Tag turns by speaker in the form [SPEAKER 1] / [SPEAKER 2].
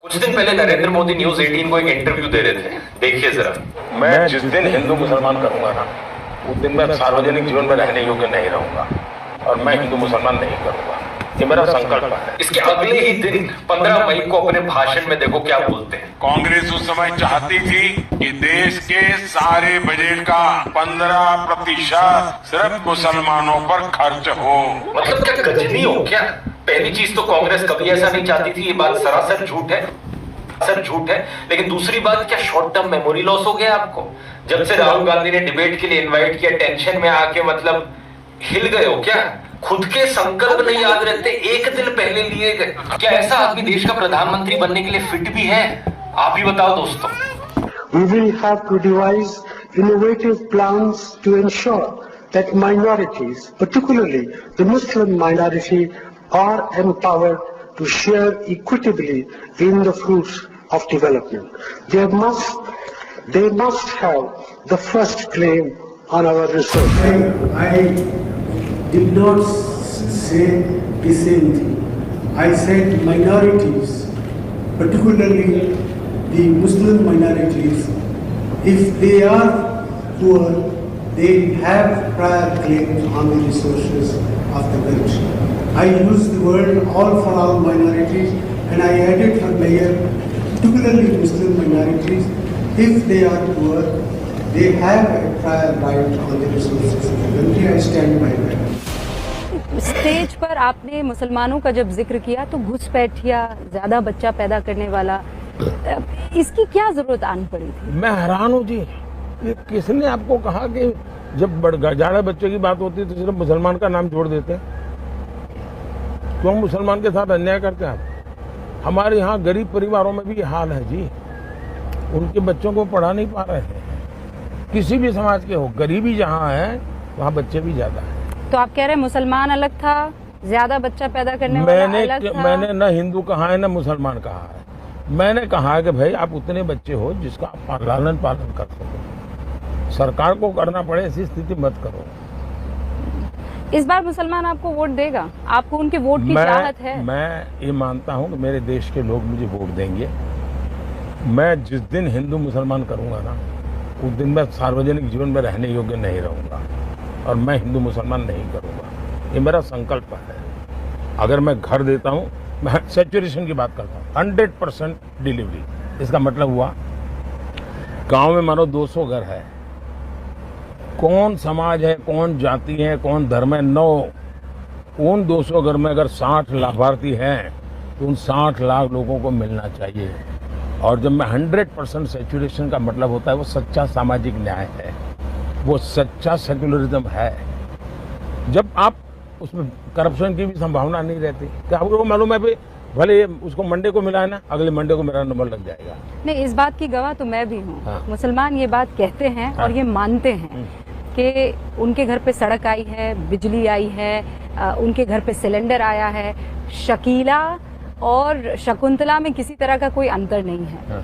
[SPEAKER 1] कुछ दिन पहले नरेंद्र मोदी न्यूज 18 को एक इंटरव्यू दे रहे थे, देखिए जरा।
[SPEAKER 2] मैं जिस दिन हिंदू मुसलमान करूंगा ना, उस दिन मैं सार्वजनिक जीवन में रहने योग्य नहीं रहूंगा और मैं हिंदू मुसलमान नहीं करूंगा। ये मेरा संकल्प है।
[SPEAKER 1] इसके अगले ही दिन 15 मई को अपने भाषण में देखो क्या बोलते हैं।
[SPEAKER 3] कांग्रेस उस समय चाहती थी कि देश के सारे बजट का 15% सिर्फ मुसलमानों पर खर्च हो।
[SPEAKER 1] मतलब क्या गजनी हो क्या? पहली चीज तो कांग्रेस कभी ऐसा नहीं चाहती थी, ये बात सरासर झूठ है, सर झूठ है। लेकिन दूसरी बात, क्या शॉर्ट टर्म मेमोरी लॉस हो गया आपको? जब से राहुल गांधी ने डिबेट के लिए इनवाइट किया, टेंशन में आके मतलब हिल गए हो क्या? खुद के संकल्प नहीं याद रहते, एक दिन पहले लिए गए। क्या ऐसा आदमी देश का प्रधानमंत्री बनने के लिए फिट भी है? आप ही बताओ दोस्तों।
[SPEAKER 4] We will have to devise innovative plans to ensure that minorities, particularly the Muslim minority, are empowered to share equitably in the fruits of development. They must have the first claim on our resources.
[SPEAKER 5] I did not say the same thing. I said minorities, particularly the Muslim minorities, if they are poor, they have prior claim on the resources of the country. I used the word all for all minorities, and I added for mayor, particularly Muslim minorities, if they are poor, they have a prior right on the resources of the country. I stand by that.
[SPEAKER 6] Stage पर आपने मुसलमानों का जब जिक्र किया तो घुसपैठिया, ज्यादा बच्चा पैदा करने वाला, इसकी क्या जरूरत आनी पड़ी थी?
[SPEAKER 2] मैं हैरान हूँ जी, किसने आपको कहा कि जब ज्यादा बच्चे की बात होती है तो सिर्फ मुसलमान का नाम जोड़ देते हैं? क्यों मुसलमान के साथ अन्याय करते हैं आप? हमारे यहाँ गरीब परिवारों में भी ये हाल है जी, उनके बच्चों को पढ़ा नहीं पा रहे हैं। किसी भी समाज के हो, गरीबी जहाँ है वहाँ बच्चे भी ज्यादा है।
[SPEAKER 6] तो आप कह रहे हैं मुसलमान अलग था, ज्यादा बच्चा पैदा करने वाला अलग था?
[SPEAKER 2] मैंने न हिंदू कहा है न मुसलमान कहा है। मैंने कहा है कि भाई आप उतने बच्चे हो जिसका आप लालन पालन कर सको, सरकार को करना पड़े ऐसी स्थिति मत करो।
[SPEAKER 6] इस बार मुसलमान आपको वोट देगा? आपको उनके वोट की चाहत है?
[SPEAKER 2] मैं ये मानता हूँ कि मेरे देश के लोग मुझे वोट देंगे। मैं जिस दिन हिंदू मुसलमान करूंगा ना, उस दिन मैं सार्वजनिक जीवन में रहने योग्य नहीं रहूंगा और मैं हिंदू मुसलमान नहीं करूंगा। ये मेरा संकल्प है। अगर मैं घर देता हूँ, मैं सैचुरेशन की बात करता हूँ, 100% डिलीवरी। इसका मतलब हुआ गांव में मानो 200 घर है, कौन समाज है, कौन जाति है, कौन धर्म है, 9 उन 200 घर में अगर 60 लाभार्थी हैं तो उन 60 लाख लोगों को मिलना चाहिए। और जब मैं 100% सैचुरेशन का मतलब होता है वो सच्चा सामाजिक न्याय है, वो सच्चा सेक्युलरिज्म है। जब आप उसमें करप्शन की भी संभावना नहीं रहती, क्या आपको मालूम है भले उसको मंडे को मिला है ना, अगले मंडे को मेरा नंबर लग जाएगा।
[SPEAKER 6] नहीं, इस बात की गवाह तो मैं भी हूँ।
[SPEAKER 2] हाँ।
[SPEAKER 6] मुसलमान ये बात कहते हैं और ये मानते हैं कि उनके घर पे सड़क आई है, बिजली आई है, उनके घर पे सिलेंडर आया है। शकीला और शकुंतला में किसी तरह का कोई अंतर नहीं है।